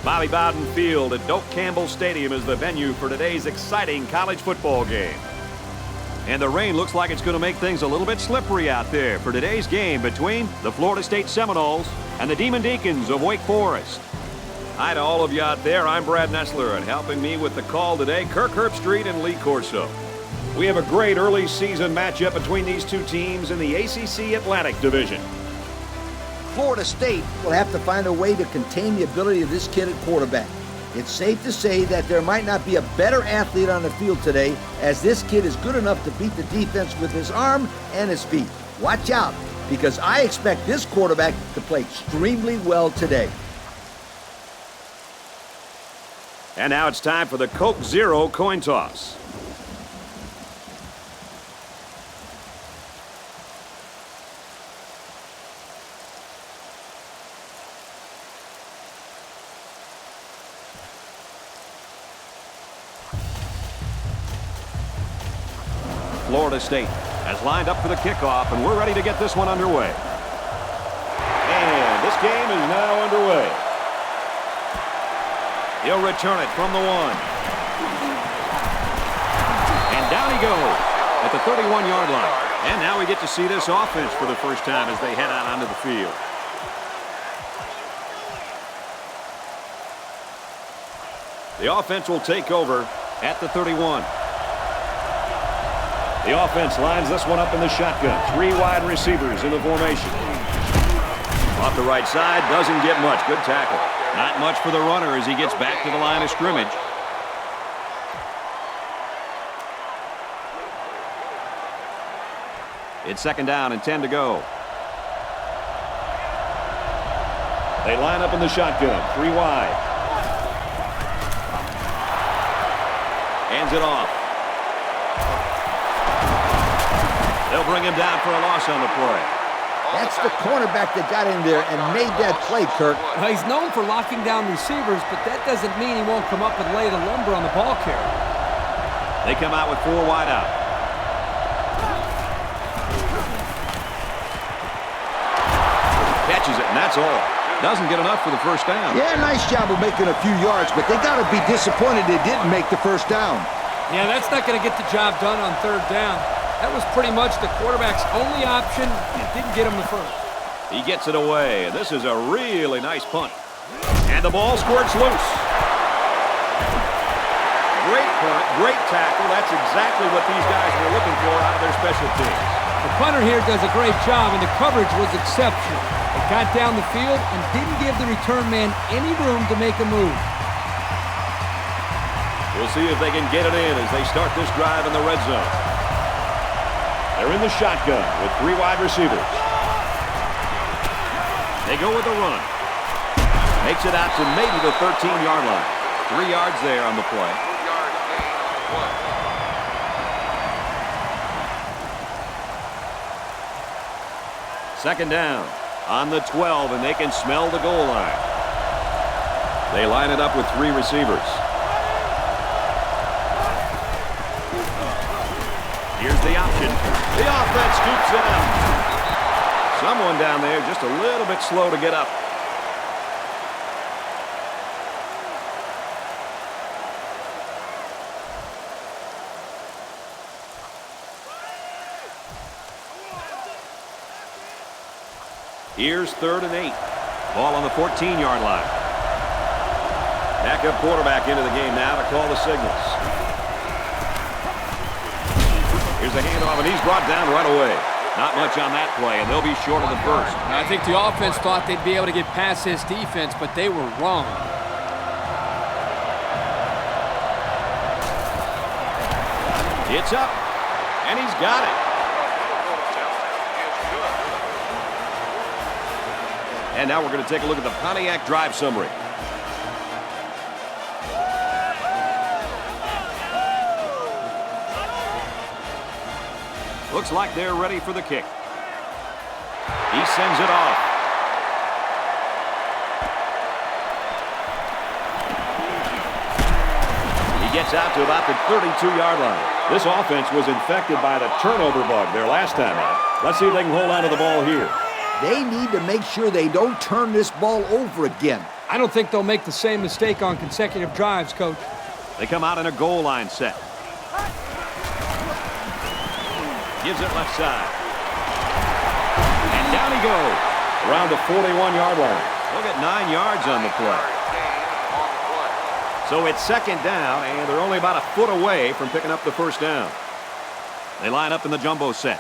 Bobby Bowden Field at Doak Campbell Stadium is the venue for today's exciting college football game. And the rain looks like it's going to make things a little bit slippery out there for today's game between the Florida State Seminoles and the Demon Deacons of Wake Forest. Hi to all of you out there. I'm Brad Nessler, and helping me with the call today, Kirk Herbstreit and Lee Corso. We have a great early season matchup between these two teams in the ACC Atlantic Division. Florida State will have to find a way to contain the ability of this kid at quarterback. It's safe to say that there might not be a better athlete on the field today, as this kid is good enough to beat the defense with his arm and his feet. Watch out, because I expect this quarterback to play extremely well today. And now it's time for the Coke Zero coin toss. Florida State has lined up for the kickoff, and we're ready to get this one underway. And this game is now underway. He'll return it from the 1. And down he goes at the 31-yard line. And now we get to see this offense for the first time as they head out onto the field. The offense will take over at the 31. The offense lines this one up in the shotgun. 3 wide receivers in the formation. Off the right side, doesn't get much. Good tackle. Not much for the runner as he gets back to the line of scrimmage. It's 2nd down and 10 to go. They line up in the shotgun. 3 wide. Hands it off. They'll bring him down for a loss on the play. That's the cornerback that got in there and made that play, Kirk. Well, he's known for locking down receivers, but that doesn't mean he won't come up and lay the lumber on the ball carrier. They come out with 4 wide out. Catches it, and that's all. Doesn't get enough for the first down. Yeah, nice job of making a few yards, but they got to be disappointed they didn't make the first down. Yeah, that's not going to get the job done on 3rd down. That was pretty much the quarterback's only option. It didn't get him the first. He gets it away. This is a really nice punt. And the ball squirts loose. Great punt, great tackle. That's exactly what these guys were looking for out of their special teams. The punter here does a great job, and the coverage was exceptional. It got down the field and didn't give the return man any room to make a move. We'll see if they can get it in as they start this drive in the red zone. They're in the shotgun with 3 wide receivers. They go with a run. Makes it out to maybe the 13-yard line. 3 yards there on the play. 2nd down on the 12, and they can smell the goal line. They line it up with 3 receivers. Here's the option. The offense scoops it out. Someone down there just a little bit slow to get up. Here's 3rd and 8. Ball on the 14-yard line. Backup quarterback into the game now to call the signals. Here's a handoff, and he's brought down right away. Not much on that play, and they'll be short of the first. I think the offense thought they'd be able to get past this defense, but they were wrong. It's up, and he's got it. And now we're going to take a look at the Pontiac drive summary. Looks like they're ready for the kick. He sends it off. He gets out to about the 32-yard line. This offense was infected by the turnover bug their last time out. Let's see if they can hold on to the ball here. They need to make sure they don't turn this ball over again. I don't think they'll make the same mistake on consecutive drives, Coach. They come out in a goal line set. Gives it left side. And down he goes. Around the 41-yard line. They'll get 9 yards on the play. So it's second down, and they're only about a foot away from picking up the first down. They line up in the jumbo set.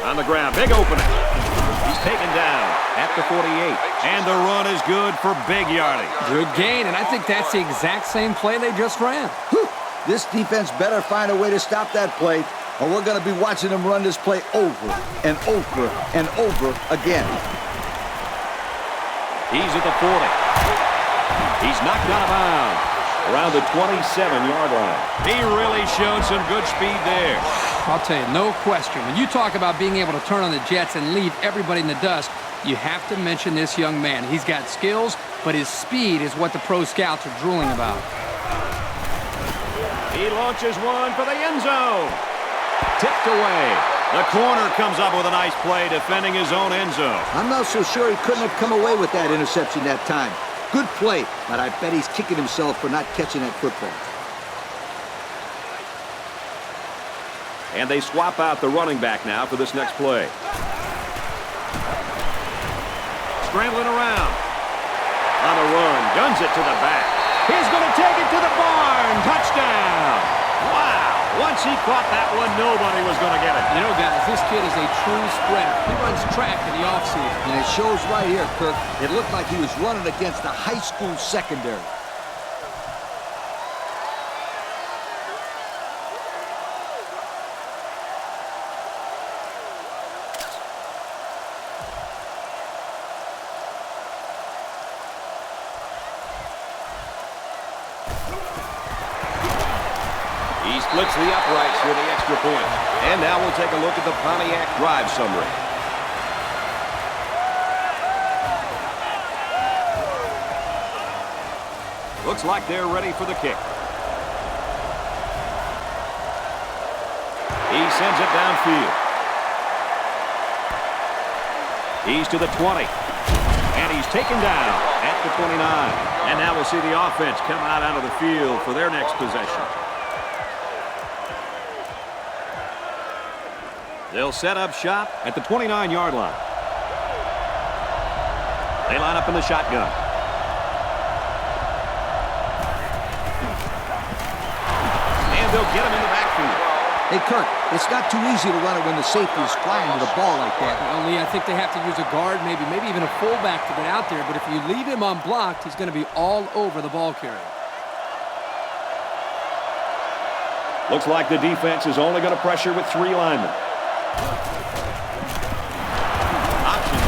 On the ground, big opening. He's taken down at the 48. And the run is good for big yardage. Good gain, and I think that's the exact same play they just ran. Whew. This defense better find a way to stop that play, or we're going to be watching them run this play over and over and over again. He's at the 40. He's knocked out of bounds around the 27-yard line. He really showed some good speed there. I'll tell you, no question. When you talk about being able to turn on the jets and leave everybody in the dust, you have to mention this young man. He's got skills, but his speed is what the pro scouts are drooling about. He launches one for the end zone. Tipped away. The corner comes up with a nice play defending his own end zone. I'm not so sure he couldn't have come away with that interception that time. Good play, but I bet he's kicking himself for not catching that football. And they swap out the running back now for this next play. Scrambling around. On the run, guns it to the back. He's going to take it to the barn. Touchdown. Wow. Once he caught that one, nobody was going to get it. You know, guys, this kid is a true sprinter. He runs track in the offseason. And it shows right here, Kirk. It looked like he was running against the high school secondary. He splits the uprights for the extra point. And now we'll take a look at the Pontiac drive summary. Looks like they're ready for the kick. He sends it downfield. He's to the 20. And he's taken down at the 29. And now we'll see the offense come out onto the field for their next possession. They'll set up shop at the 29-yard line. They line up in the shotgun. And they'll get him in the backfield. Hey, Kirk, it's not too easy to run it when the safety is flying to the ball like that. Well, Lee, I think they have to use a guard, maybe even a fullback to get out there. But if you leave him unblocked, he's going to be all over the ball carrier. Looks like the defense is only going to pressure with 3 linemen. Option.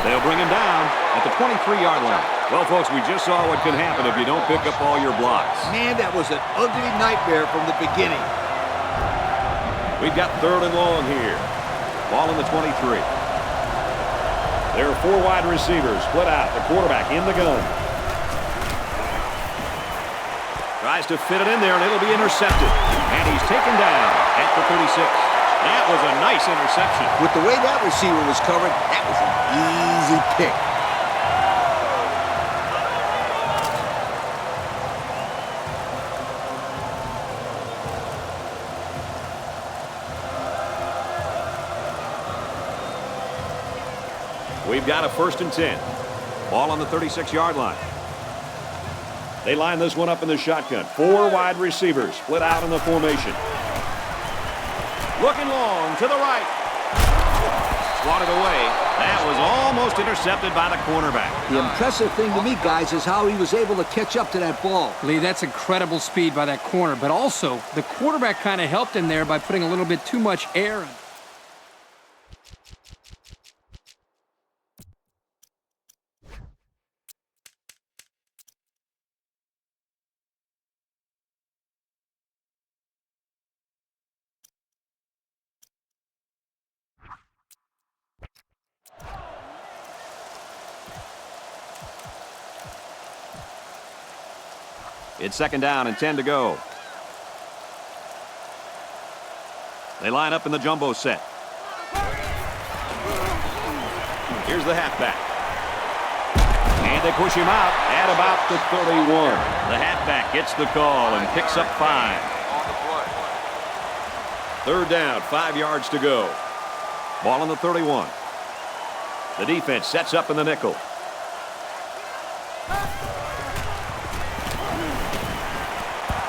They'll bring him down at the 23-yard line. Well, folks, we just saw what can happen if you don't pick up all your blocks. Man, that was an ugly nightmare from the beginning. We've got 3rd and long here. Ball in the 23. There are 4 wide receivers split out. The quarterback in the gun. Tries to fit it in there, and it'll be intercepted. And he's taken down at the 36. That was a nice interception. With the way that receiver was covered, that was an easy pick. We've got a 1st and 10. Ball on the 36-yard line. They line this one up in the shotgun. 4 wide receivers split out in the formation. Looking long to the right. Swatted away. That was almost intercepted by the cornerback. The impressive thing to me, guys, is how he was able to catch up to that ball. Lee, that's incredible speed by that corner. But also, the quarterback kind of helped him there by putting a little bit too much air in. It's 2nd down and 10 to go. They line up in the jumbo set. Here's the halfback. And they push him out at about the 31. The halfback gets the call and picks up 5. Third down, 5 yards to go. Ball on the 31. The defense sets up in the nickel.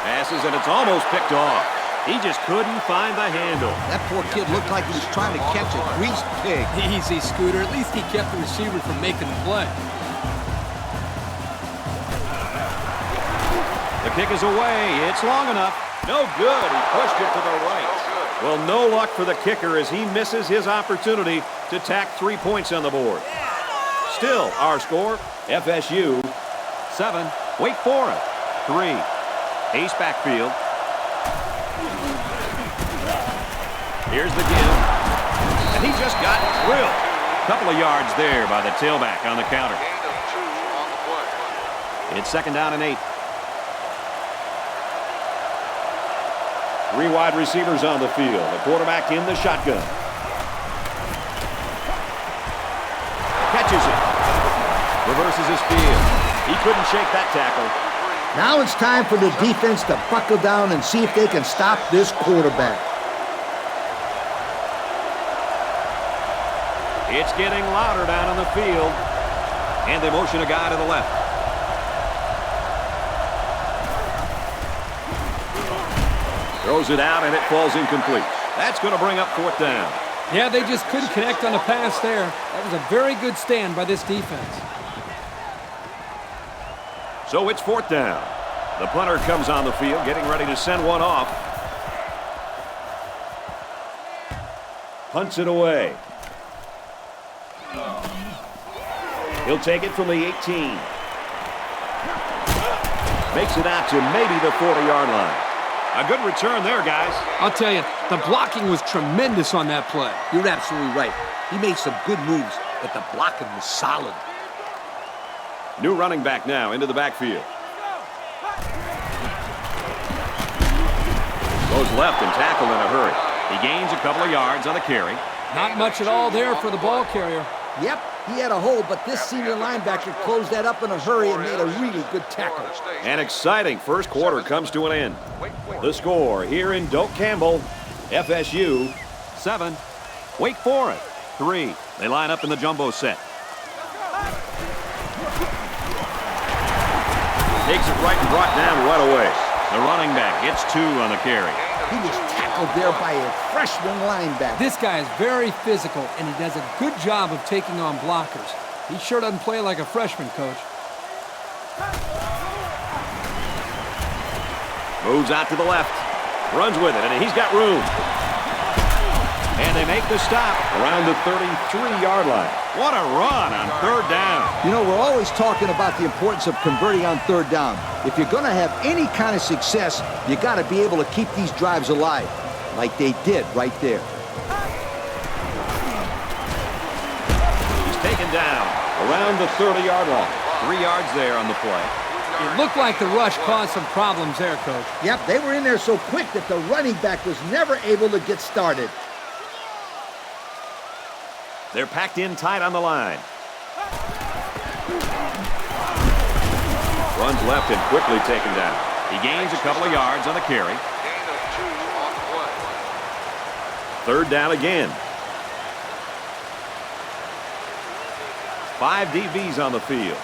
Passes, and it's almost picked off. He just couldn't find the handle. That poor kid looked like he was trying to catch a greased pig. Easy, Scooter. At least he kept the receiver from making the play. The kick is away. It's long enough. No good. He pushed it to the right. Well, no luck for the kicker as he misses his opportunity to tack 3 points on the board. Still, our score, FSU 7, Wake Forest 3. Ace backfield. Here's the give. And he just got drilled. Couple of yards there by the tailback on the counter. It's 2nd down and 8. 3 wide receivers on the field. The quarterback in the shotgun. Catches it. Reverses his field. He couldn't shake that tackle. Now it's time for the defense to buckle down and see if they can stop this quarterback. It's getting louder down on the field. And they motion a guy to the left. Throws it out, and it falls incomplete. That's going to bring up 4th down. Yeah, they just couldn't connect on the pass there. That was a very good stand by this defense. So it's 4th down. The punter comes on the field, getting ready to send one off. Punts it away. He'll take it from the 18. Makes it out to maybe the 40-yard line. A good return there, guys. I'll tell you, the blocking was tremendous on that play. You're absolutely right. He made some good moves, but the blocking was solid. New running back now into the backfield. Goes left and tackled in a hurry. He gains a couple of yards on the carry. Not much at all there for the ball carrier. Yep, he had a hole, but this senior linebacker closed that up in a hurry and made a really good tackle. An exciting first quarter comes to an end. The score here in Doak Campbell, FSU 7, Wake Forest 3. They line up in the jumbo set. Takes it right and brought down right away. The running back gets 2 on the carry. He was tackled there by a freshman linebacker. This guy is very physical, and he does a good job of taking on blockers. He sure doesn't play like a freshman, Coach. Moves out to the left. Runs with it, and he's got room. And they make the stop around the 33-yard line. What a run on 3rd down. You know, we're always talking about the importance of converting on 3rd down. If you're going to have any kind of success, you got to be able to keep these drives alive, like they did right there. He's taken down around the 30-yard line. 3 yards there on the play. It looked like the rush caused some problems there, Coach. Yep, they were in there so quick that the running back was never able to get started. They're packed in tight on the line. Runs left and quickly taken down. He gains a couple of yards on the carry. 3rd down again. 5 DBs on the field.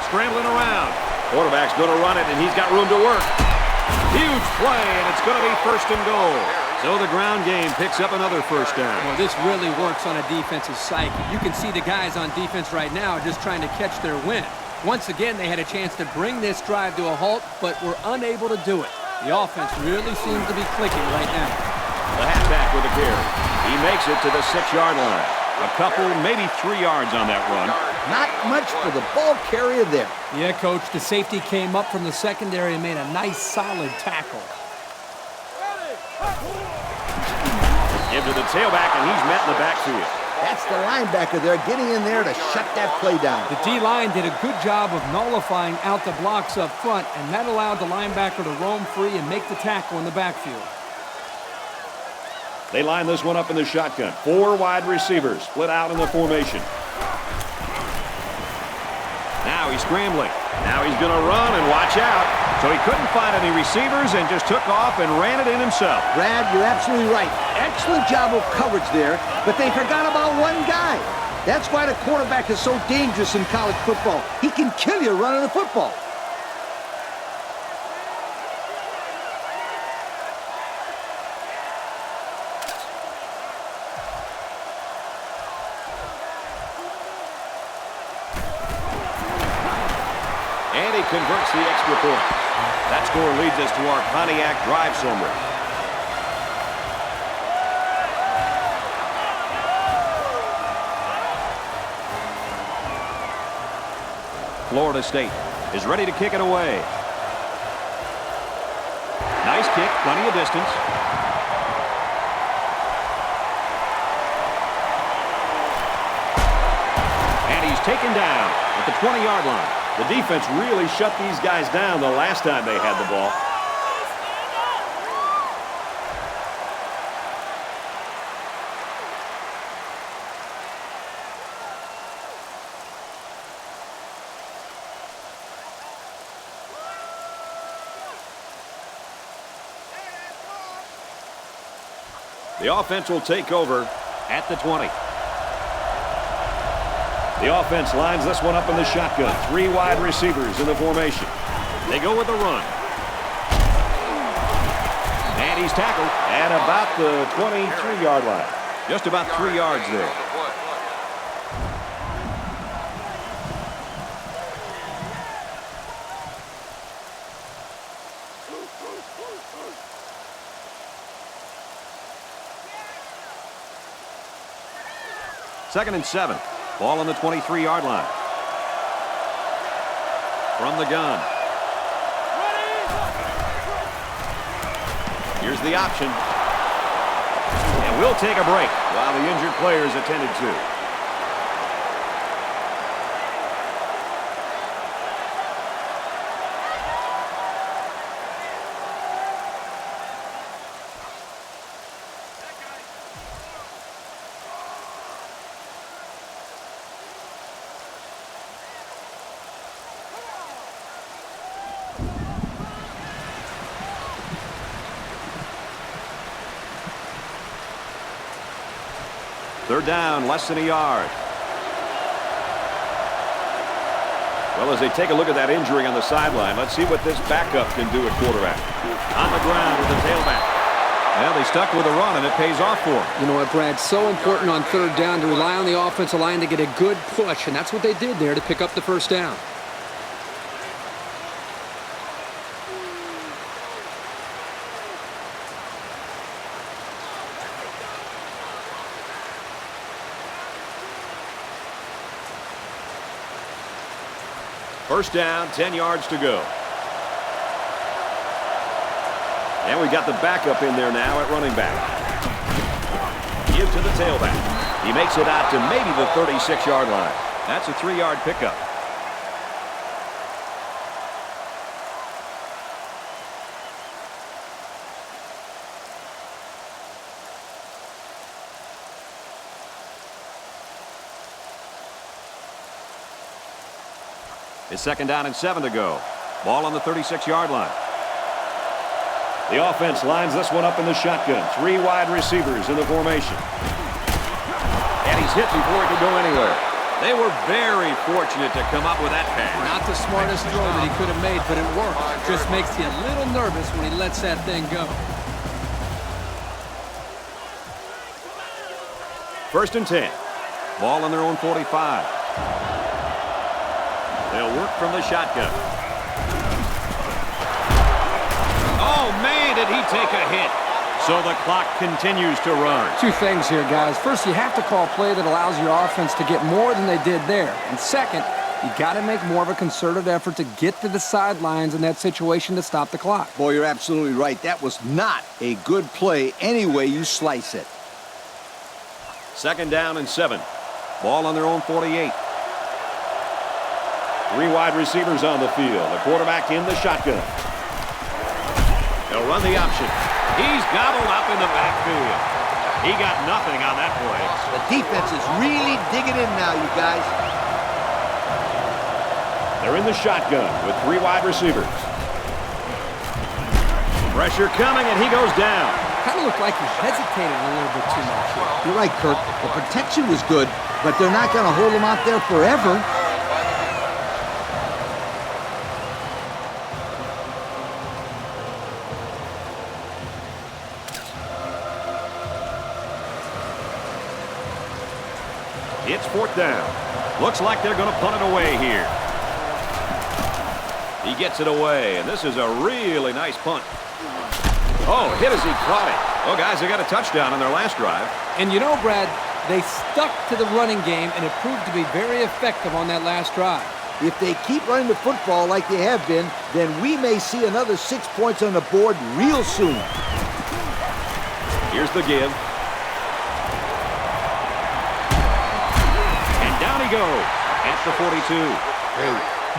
Scrambling around. Quarterback's going to run it, and he's got room to work. Huge play, and it's going to be 1st and goal. So the ground game picks up another 1st down. Well, this really works on a defensive psyche. You can see the guys on defense right now just trying to catch their wind. Once again, they had a chance to bring this drive to a halt, but were unable to do it. The offense really seems to be clicking right now. The halfback with a carry. He makes it to the 6-yard line. A couple, maybe 3 yards on that run. Not much for the ball carrier there. Yeah, Coach, the safety came up from the secondary and made a nice, solid tackle. Give to the tailback, and he's met in the backfield. That's the linebacker there getting in there to shut that play down. The D-line did a good job of nullifying out the blocks up front, and that allowed the linebacker to roam free and make the tackle in the backfield. They line this one up in the shotgun. 4 wide receivers split out in the formation. Now he's scrambling. Now he's going to run and watch out. So he couldn't find any receivers and just took off and ran it in himself. Brad, you're absolutely right. Excellent job of coverage there, but they forgot about one guy. That's why the quarterback is so dangerous in college football. He can kill you running the football. And he converts the extra point. That score leads us to our Pontiac drive summary. Florida State is ready to kick it away. Nice kick, plenty of distance. And he's taken down at the 20-yard line. The defense really shut these guys down the last time they had the ball. The offense will take over at the 20. The offense lines this one up in the shotgun. 3 wide receivers in the formation. They go with the run. And he's tackled at about the 23-yard line. Just about 3 yards there. Second and 7. Ball on the 23-yard line. From the gun. Here's the option. And we'll take a break while the injured player is attended to. Third down, less than a yard. Well, as they take a look at that injury on the sideline, let's see what this backup can do at quarterback. On the ground with the tailback. Well, they stuck with a run, and it pays off for them. You know what, Brad? So important on third down to rely on the offensive line to get a good push, and that's what they did there to pick up the first down. First down, 10 yards to go. And we got the backup in there now at running back. Give to the tailback. He makes it out to maybe the 36-yard line. That's a 3-yard pickup. It's second down and 7 to go. Ball on the 36-yard line. The offense lines this one up in the shotgun. 3 wide receivers in the formation. And he's hit before he could go anywhere. They were very fortunate to come up with that pass. Not the smartest throw that he could have made, but it worked. Just makes you a little nervous when he lets that thing go. First and 10. Ball on their own 45. They'll work from the shotgun. Oh, man, did he take a hit. So the clock continues to run. 2 things here, guys. First, you have to call a play that allows your offense to get more than they did there. And second, you got to make more of a concerted effort to get to the sidelines in that situation to stop the clock. Boy, you're absolutely right. That was not a good play any way you slice it. Second down and 7. Ball on their own 48. 3 wide receivers on the field. The quarterback in the shotgun. They'll run the option. He's gobbled up in the backfield. He got nothing on that play. The defense is really digging in now, you guys. They're in the shotgun with 3 wide receivers. Pressure coming, and he goes down. Kind of looked like he hesitated a little bit too much here. You're right, Kirk. The protection was good, but they're not going to hold him out there forever. It's 4th down. Looks like they're going to punt it away here. He gets it away, and this is a really nice punt. Oh, hit as he caught it. Well, guys, they got a touchdown on their last drive. And you know, Brad, they stuck to the running game, and it proved to be very effective on that last drive. If they keep running the football like they have been, then we may see another 6 points on the board real soon. Here's the give. And down he goes at the 42. Hey,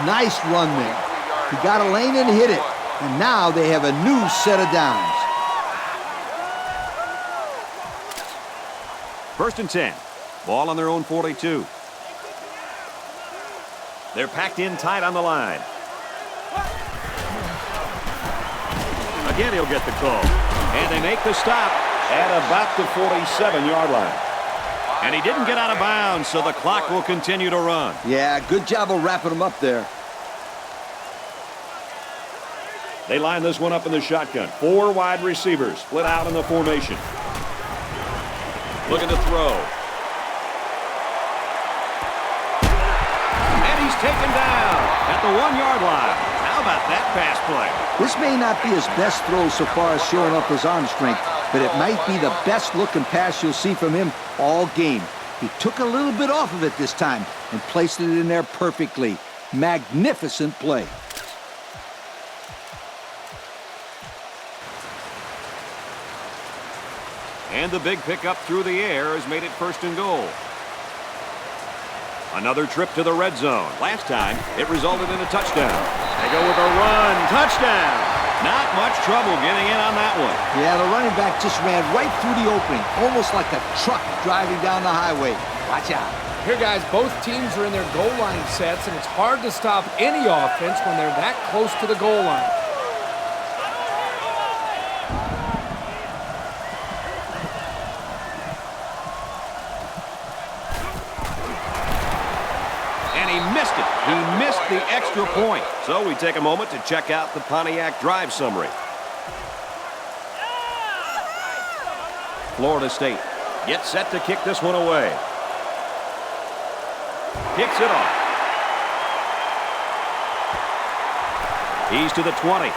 nice run there. He got a lane and hit it. And now they have a new set of downs. 1st and 10. Ball on their own 42. They're packed in tight on the line. Again, he'll get the call. And they make the stop at about the 47-yard line. And he didn't get out of bounds, so the clock will continue to run. Yeah, good job of wrapping him up there. They line this one up in the shotgun. 4 wide receivers split out in the formation. Looking to throw. And he's taken down at the 1-yard line. How about that pass play? This may not be his best throw so far as showing up his arm strength, but it might be the best-looking pass you'll see from him all game. He took a little bit off of it this time and placed it in there perfectly. Magnificent play. And the big pickup through the air has made it 1st and goal. Another trip to the red zone. Last time, it resulted in a touchdown. They go with a run. Touchdown. Not much trouble getting in on that one. Yeah, the running back just ran right through the opening, almost like a truck driving down the highway. Watch out. Here, guys, both teams are in their goal line sets, and it's hard to stop any offense when they're that close to the goal line. He missed the extra point. So we take a moment to check out the Pontiac drive summary. Florida State gets set to kick this one away. Kicks it off. He's to the 20.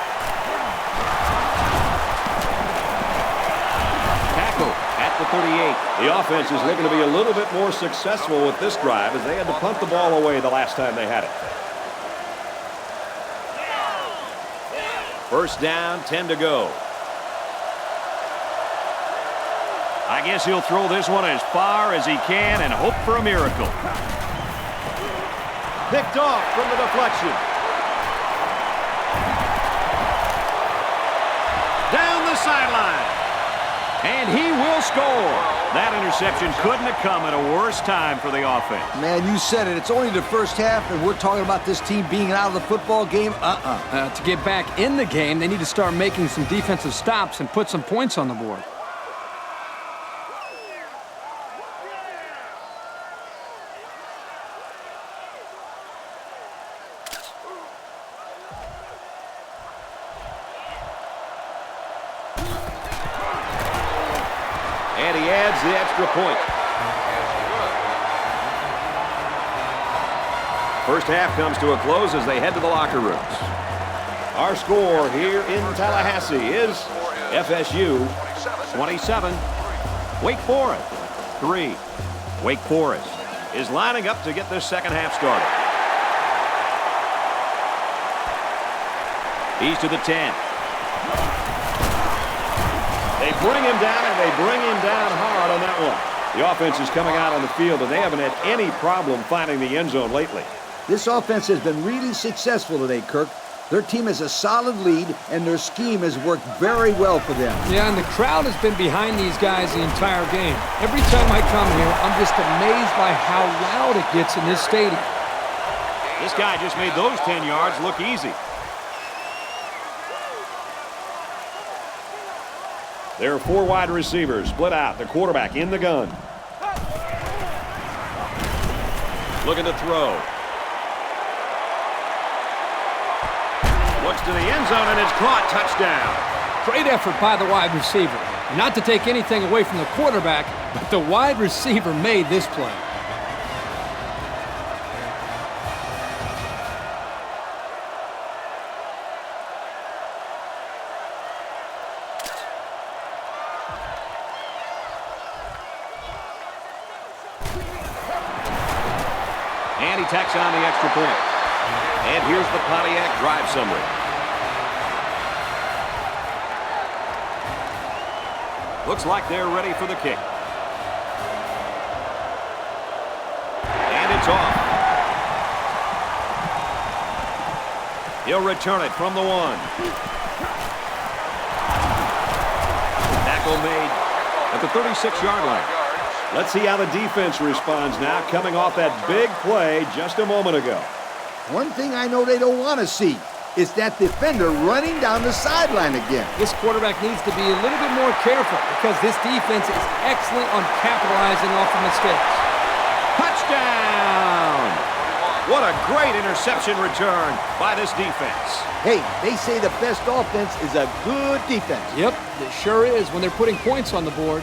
Tackle at the 38. The offense is looking to be a little bit more successful with this drive as they had to punt the ball away the last time they had it. 1st down, 10 to go. I guess he'll throw this one as far as he can and hope for a miracle. Picked off from the deflection. Down the sideline. And he will score. That interception couldn't have come at a worse time for the offense. Man, you said it. It's only the first half, and we're talking about this team being out of the football game? To get back in the game, they need to start making some defensive stops and put some points on the board. And he adds the extra point. First half comes to a close as they head to the locker rooms. Our score here in Tallahassee is FSU 27, Wake Forest 3. Wake Forest is lining up to get this second half started. He's to the 10. They bring him down, and they bring him down hard on that one. The offense is coming out on the field, and they haven't had any problem finding the end zone lately. This offense has been really successful today, Kirk. Their team has a solid lead, and their scheme has worked very well for them. Yeah, and the crowd has been behind these guys the entire game. Every time I come here, I'm just amazed by how loud it gets in this stadium. This guy just made those 10 yards look easy. There are 4 wide receivers split out. The quarterback in the gun. Looking to throw. Looks to the end zone, and it's caught. Touchdown. Great effort by the wide receiver. Not to take anything away from the quarterback, but the wide receiver made this play. And he tacks on the extra point. And here's the Pontiac drive summary. Looks like they're ready for the kick. And it's off. He'll return it from the 1. Tackle made at the 36-yard line. Let's see how the defense responds now, coming off that big play just a moment ago. One thing I know they don't want to see is that defender running down the sideline again. This quarterback needs to be a little bit more careful because this defense is excellent on capitalizing off of mistakes. Touchdown! What a great interception return by this defense. Hey, they say the best offense is a good defense. Yep, it sure is when they're putting points on the board.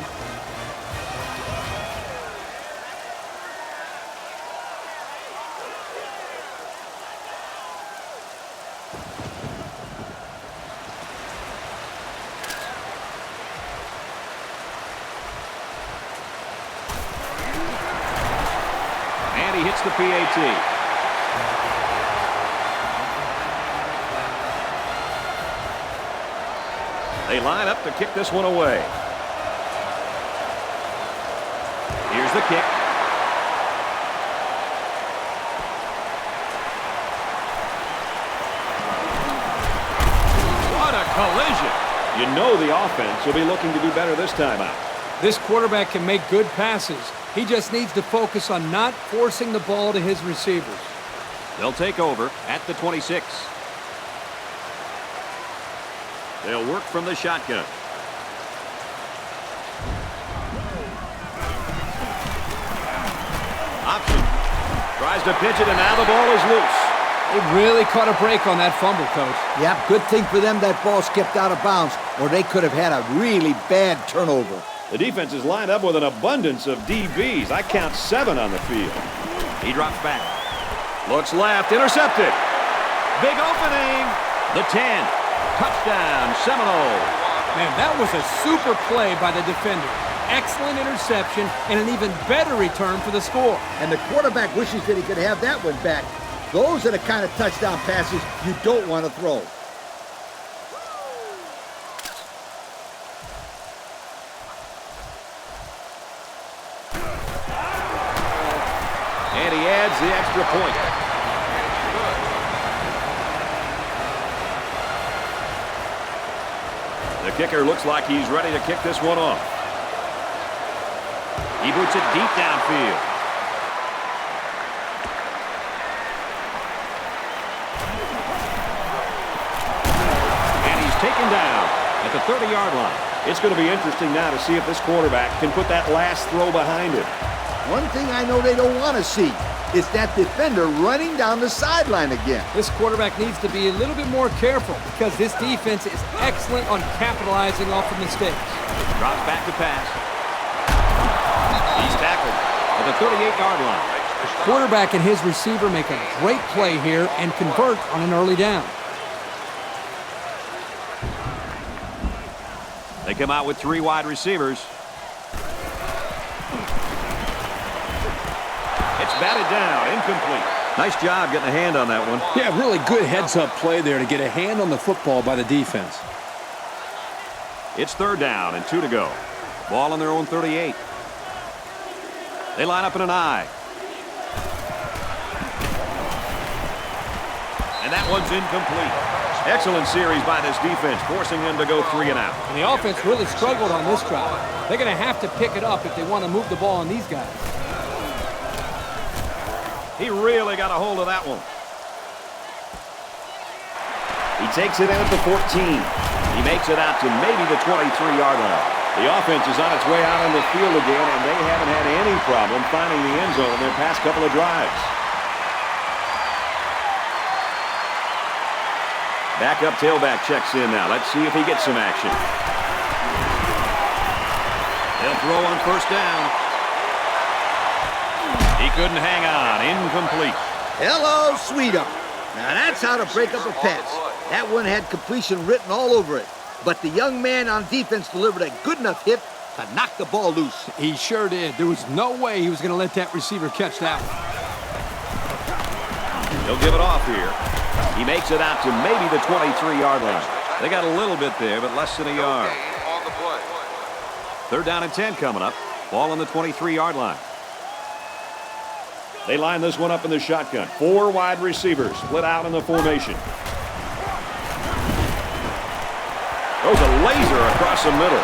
And he hits the PAT. They line up to kick this one away. Here's the kick. What a collision. You know the offense will be looking to do better this time out. This quarterback can make good passes. He just needs to focus on not forcing the ball to his receivers. They'll take over at the 26. They'll work from the shotgun. Option. Tries to pitch it, and now the ball is loose. They really caught a break on that fumble, Coach. Yep, good thing for them that ball skipped out of bounds, or they could have had a really bad turnover. The defense is lined up with an abundance of DBs. I count 7 on the field. He drops back. Looks left. Intercepted. Big opening. The 10. Touchdown, Seminole. Man, that was a super play by the defender. Excellent interception and an even better return for the score. And the quarterback wishes that he could have that one back. Those are the kind of touchdown passes you don't want to throw. And he adds the extra point. The kicker looks like he's ready to kick this one off. He boots it deep downfield. And he's taken down at the 30-yard line. It's going to be interesting now to see if this quarterback can put that last throw behind him. One thing I know they don't want to see is that defender running down the sideline again. This quarterback needs to be a little bit more careful because this defense is excellent on capitalizing off of mistakes. Drops back to pass. He's tackled at the 38-yard line. The quarterback and his receiver make a great play here and convert on an early down. They come out with 3 wide receivers. It's batted down, incomplete. Nice job getting a hand on that one. Yeah, really good heads-up play there to get a hand on the football by the defense. It's 3rd down and 2 to go. Ball on their own 38. They line up in an I. And And that one's incomplete. Excellent series by this defense, forcing them to go 3 and out. And the offense really struggled on this drive. They're going to have to pick it up if they want to move the ball on these guys. He really got a hold of that one. He takes it in at the 14. He makes it out to maybe the 23-yard line. The offense is on its way out on the field again, and they haven't had any problem finding the end zone in their past couple of drives. Backup tailback checks in now. Let's see if he gets some action. They'll throw on first down. He couldn't hang on. Incomplete. Hello, Sweetum. Now that's how to break up a pass. That one had completion written all over it. But the young man on defense delivered a good enough hit to knock the ball loose. He sure did. There was no way he was going to let that receiver catch that one. He'll give it off here. He makes it out to maybe the 23-yard line. They got a little bit there, but less than a yard. 3rd down and 10 coming up. Ball on the 23-yard line. They line this one up in the shotgun. 4 wide receivers split out in the formation. Throws a laser across the middle.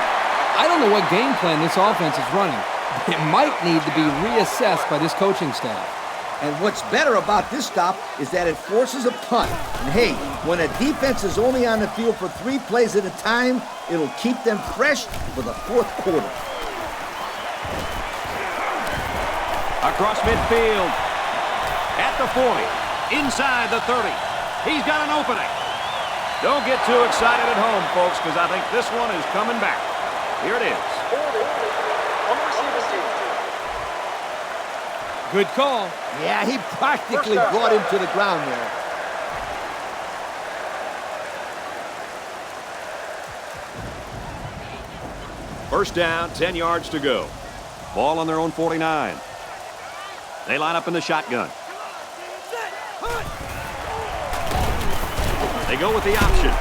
I don't know what game plan this offense is running. It might need to be reassessed by this coaching staff. And what's better about this stop is that it forces a punt. And hey, when a defense is only on the field for 3 plays at a time, it'll keep them fresh for the 4th quarter. Across midfield. At the 40. Inside the 30. He's got an opening. Don't get too excited at home, folks, because I think this one is coming back. Here it is. Good call. Yeah, he practically brought him to the ground there. First down, 10 yards to go. Ball on their own 49. They line up in the shotgun. They go with the option.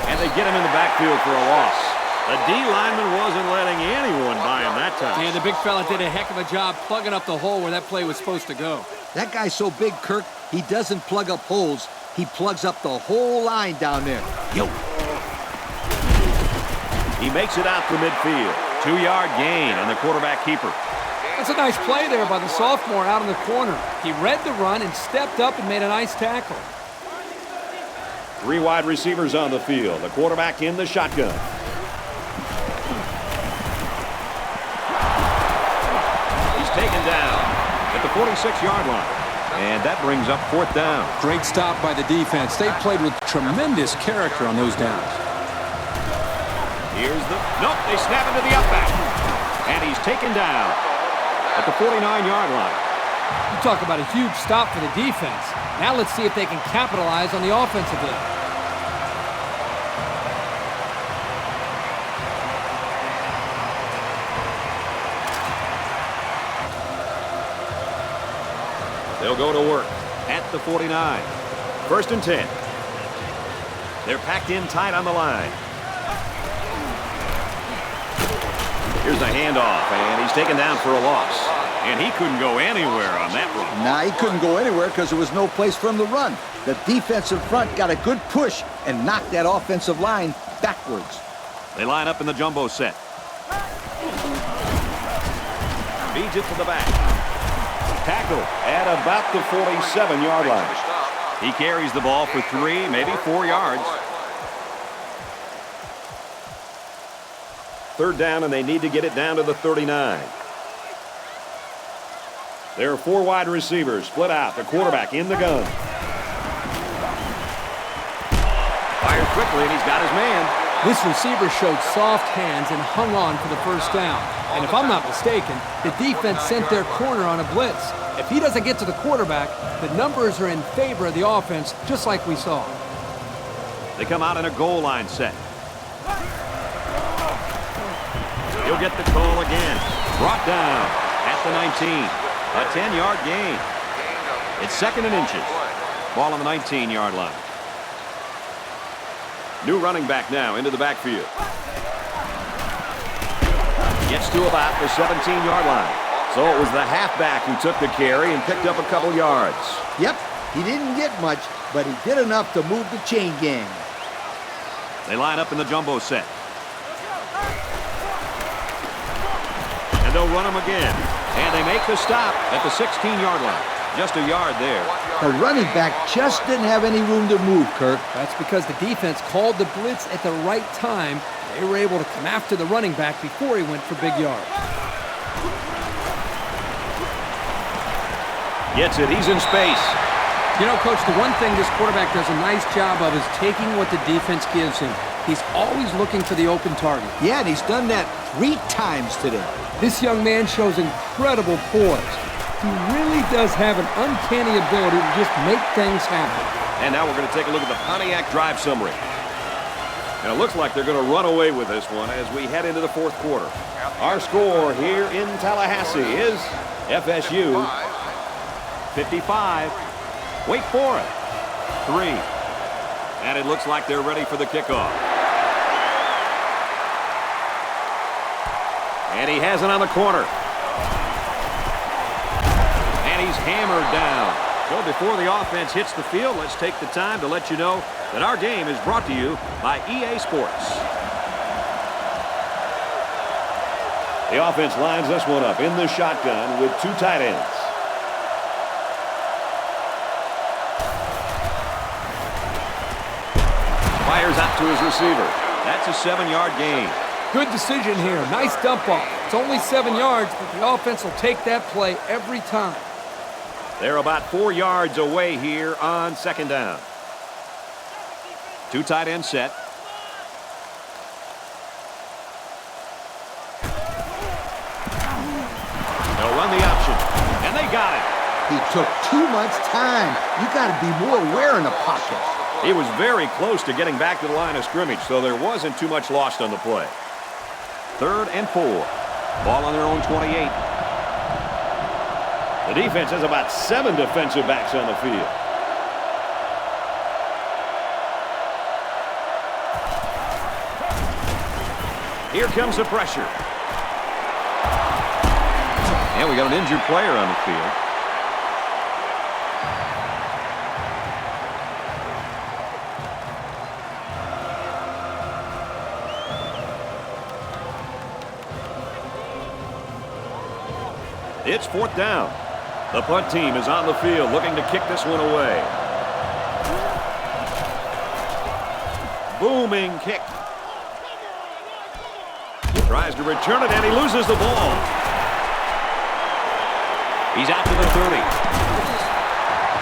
And they get him in the backfield for a loss. The D lineman wasn't letting anyone by him that time. Yeah, the big fella did a heck of a job plugging up the hole where that play was supposed to go. That guy's so big, Kirk, he doesn't plug up holes. He plugs up the whole line down there. Yo. He makes it out to midfield. 2-yard gain on the quarterback keeper. That's a nice play there by the sophomore out in the corner. He read the run and stepped up and made a nice tackle. 3 wide receivers on the field. The quarterback in the shotgun. He's taken down at the 46-yard line. And that brings up 4th down. Great stop by the defense. They played with tremendous character on those downs. Here's the... Nope, they snap into the up back. And he's taken down at the 49-yard line. You talk about a huge stop for the defense. Now let's see if they can capitalize on the offensive end. They'll go to work at the 49. 1st and 10. They're packed in tight on the line. Here's the handoff, and he's taken down for a loss. And he couldn't go anywhere on that run. Nah, he couldn't go anywhere because there was no place for him to run. The defensive front got a good push and knocked that offensive line backwards. They line up in the jumbo set. Feeds it to the back. Tackle at about the 47-yard line. He carries the ball for 3, maybe 4 yards. 3rd down, and they need to get it down to the 39. There are 4 wide receivers split out. The quarterback in the gun. Fired quickly, and he's got his man. This receiver showed soft hands and hung on for the first down. And if I'm not mistaken, the defense sent their corner on a blitz. If he doesn't get to the quarterback, the numbers are in favor of the offense, just like we saw. They come out in a goal line set. He'll get the call again. Brought down at the 19. A 10-yard gain. It's 2nd and inches. Ball on the 19-yard line. New running back now into the backfield. Gets to about the 17-yard line. So it was the halfback who took the carry and picked up a couple yards. Yep, He didn't get much, but he did enough to move the chain gang. They line up in the jumbo set. And they'll run him again. And they make the stop at the 16-yard line. Just a yard there. The running back just didn't have any room to move, Kirk. That's because the defense called the blitz at the right time. They were able to come after the running back before he went for big yards. Gets it. He's in space. You know, Coach, the one thing this quarterback does a nice job of is taking what the defense gives him. He's always looking for the open target. Yeah, and he's done that 3 times today. This young man shows incredible poise. He really does have an uncanny ability to just make things happen. And now we're going to take a look at the Pontiac drive summary. And it looks like they're going to run away with this one as we head into the 4th quarter. Our score here in Tallahassee is FSU 55, Wake Forest 3. And it looks like they're ready for the kickoff. And he has it on the corner. And he's hammered down. So before the offense hits the field, let's take the time to let you know that our game is brought to you by EA Sports. The offense lines this one up in the shotgun with 2 tight ends. Fires out to his receiver. That's a 7-yard gain. Good decision here. Nice dump off. It's only 7 yards, but the offense will take that play every time. They're about 4 yards away here on 2nd down. 2 tight end set. They'll run the option, and they got it. He took too much time. You got to be more aware in the pocket. He was very close to getting back to the line of scrimmage, so there wasn't too much lost on the play. 3rd and 4. Ball on their own 28. The defense has about 7 defensive backs on the field. Here comes the pressure. And we got an injured player on the field. It's 4th down. The punt team is on the field looking to kick this one away. Booming kick. He tries to return it, and he loses the ball. He's out to the 30.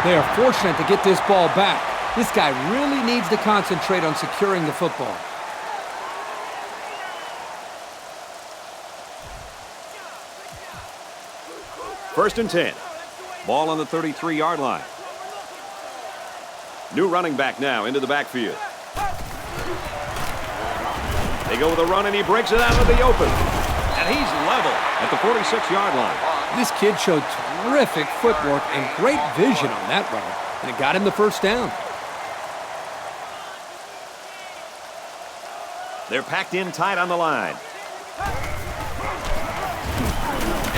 They are fortunate to get this ball back. This guy really needs to concentrate on securing the football. First and 10. Ball on the 33-yard line. New running back now into the backfield. They go with a run, and he breaks it out of the open. And he's level at the 46-yard line. This kid showed terrific footwork and great vision on that run, and it got him the 1st down. They're packed in tight on the line.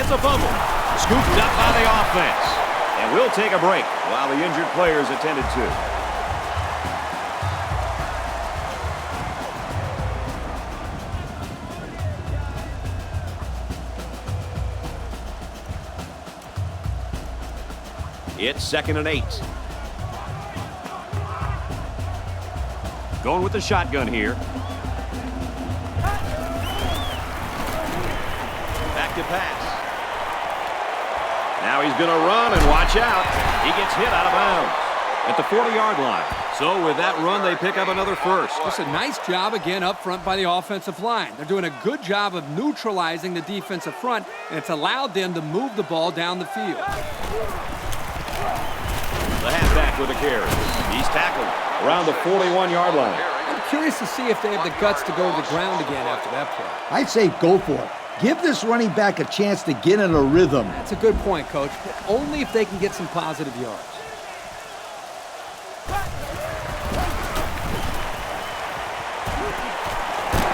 It's a fumble. Scooped up by the offense. And we'll take a break while the injured players attended to. It's 2nd and 8. Going with the shotgun here. Back to pass. Now he's going to run, and watch out. He gets hit out of bounds at the 40-yard line. So with that run, they pick up another first. Just a nice job again up front by the offensive line. They're doing a good job of neutralizing the defensive front, and it's allowed them to move the ball down the field. The halfback with a carry. He's tackled around the 41-yard line. I'm curious to see if they have the guts to go to the ground again after that play. I'd say go for it. Give this running back a chance to get in a rhythm. That's a good point, Coach, but only if they can get some positive yards.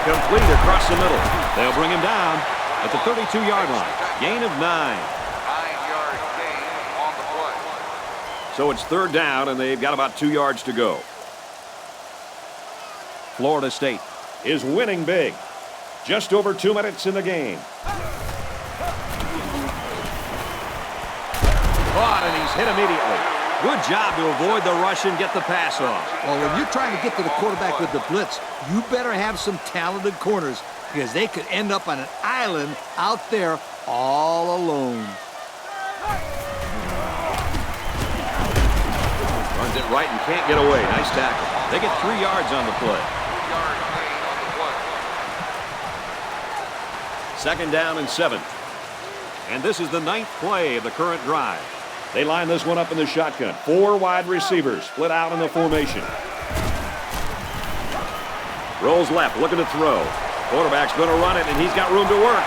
Complete across the middle. They'll bring him down at the 32-yard line. Gain of 9. 9-yard gain on the play. So it's third down, and they've got about 2 yards to go. Florida State is winning big. Just over 2 minutes in the game. Caught, and he's hit immediately. Good job to avoid the rush and get the pass off. Well, when you're trying to get to the quarterback with the blitz, you better have some talented corners because they could end up on an island out there all alone. Runs it right and can't get away. Nice tackle. They get 3 yards on the play. Second down and 7. And this is the 9th play of the current drive. They line this one up in the shotgun. 4 wide receivers split out in the formation. Rolls left, looking to throw. Quarterback's going to run it, and he's got room to work.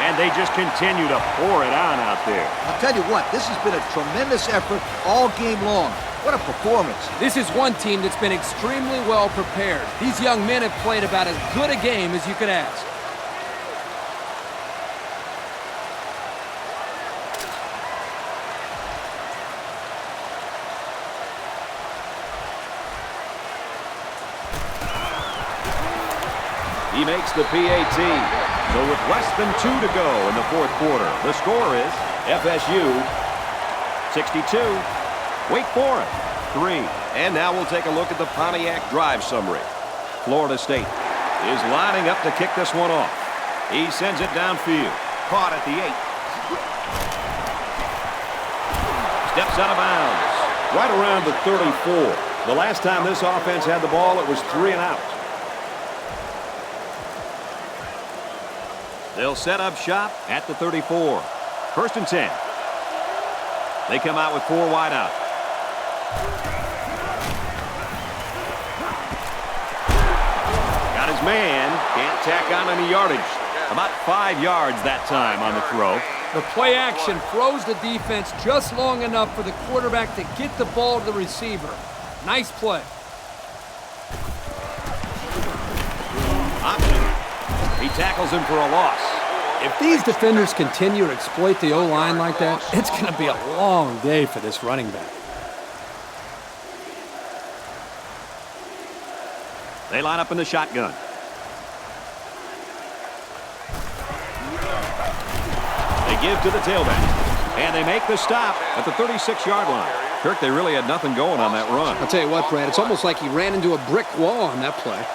And they just continue to pour it on out there. I'll tell you what, this has been a tremendous effort all game long. What a performance. This is one team that's been extremely well prepared. These young men have played about as good a game as you could ask. He makes the PAT. So with less than 2 to go in the fourth quarter, the score is FSU 62, Wake Forest 3. And now we'll take a look at the Pontiac drive summary. Florida State is lining up to kick this one off. He sends it downfield. Caught at the 8. Steps out of bounds. Right around the 34. The last time this offense had the ball, it was 3 and out. They'll set up shop at the 34. First and 10. They come out with 4 wide out. Got his man. Can't tack on any yardage. About 5 yards that time on the throw. The play action throws the defense just long enough for the quarterback to get the ball to the receiver. Nice play. Option. He tackles him for a loss. If these defenders continue to exploit the O-line like that, it's going to be a long day for this running back. They line up in the shotgun. They give to the tailback. And they make the stop at the 36-yard line. Kirk, they really had nothing going on that run. I'll tell you what, Brad, it's almost like he ran into a brick wall on that play.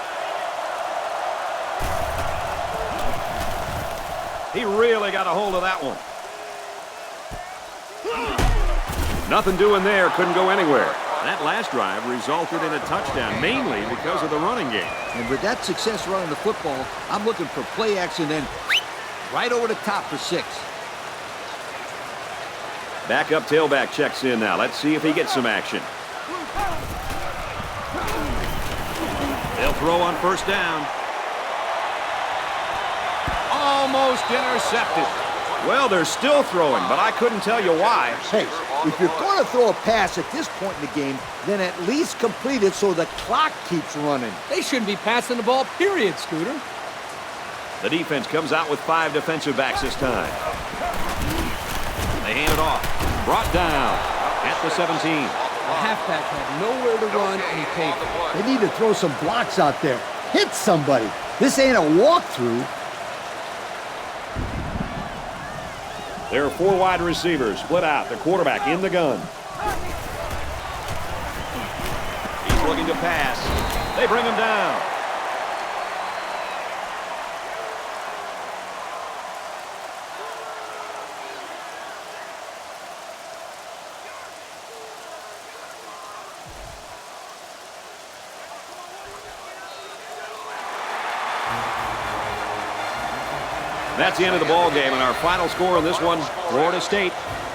He really got a hold of that one. Nothing doing there. Couldn't go anywhere. That last drive resulted in a touchdown, mainly because of the running game. And with that success running the football, I'm looking for play action then right over the top for 6. Backup tailback checks in now. Let's see if he gets some action. They'll throw on first down. Almost intercepted. Well, they're still throwing, but I couldn't tell you why. Hey, if you're going to throw a pass at this point in the game, then at least complete it so the clock keeps running. They shouldn't be passing the ball, period, Scooter. The defense comes out with 5 defensive backs this time. They hand it off. Brought down at the 17. The halfback had nowhere to run, and he paid for it. They need to throw some blocks out there. Hit somebody. This ain't a walkthrough. There are 4 wide receivers split out. The quarterback in the gun. He's looking to pass. They bring him down. That's the end of the ball game, and our final score in this one, Florida State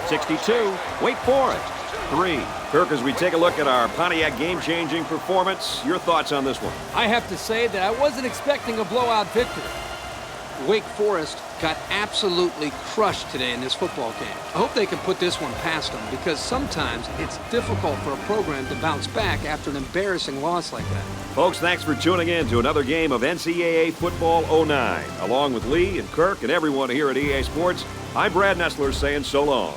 62, Wake Forest 3. Kirk, as we take a look at our Pontiac game-changing performance, your thoughts on this one? I have to say that I wasn't expecting a blowout victory. Wake Forest got absolutely crushed today in this football game. I hope they can put this one past them because sometimes it's difficult for a program to bounce back after an embarrassing loss like that. Folks, thanks for tuning in to another game of NCAA Football 09. Along with Lee and Kirk and everyone here at EA Sports, I'm Brad Nessler saying so long.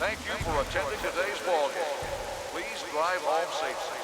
Thank you for attending today's ball game. Please drive home safely.